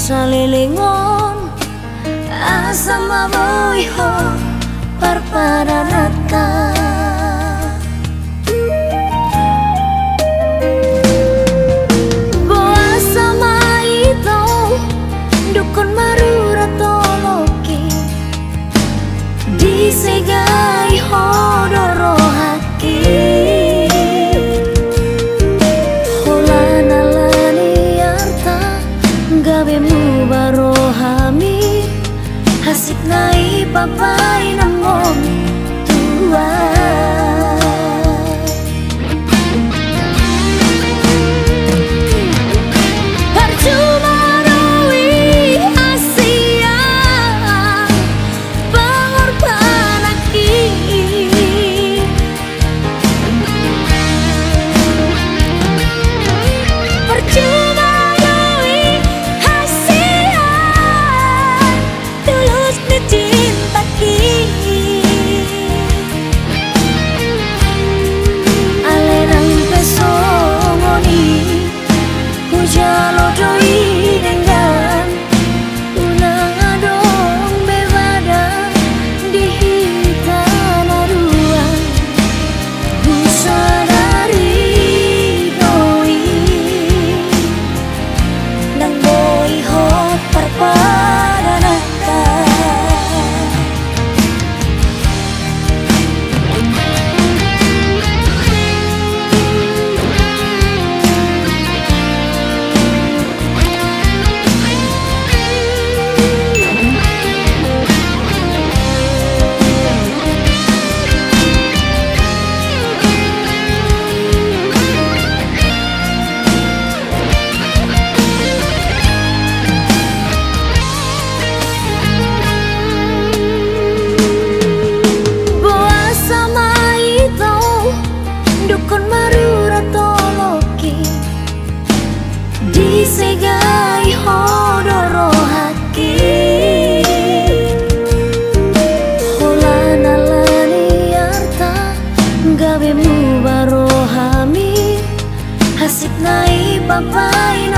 salilingon asa maboy ho parparanata. Boasa maito dukun marura toloki disegai hodoro haki. Gabemu barohami hasik nai papai namong tua. Percuma rawi asia pengorban aki. Percuma jalo doi dengan unang adong bebada di hitana dua. Busa dari doi nang boy hot parparanata. Dukun marura toloki disegai hodoro haki. Holana lani arta gabemu barohami hasik nai papai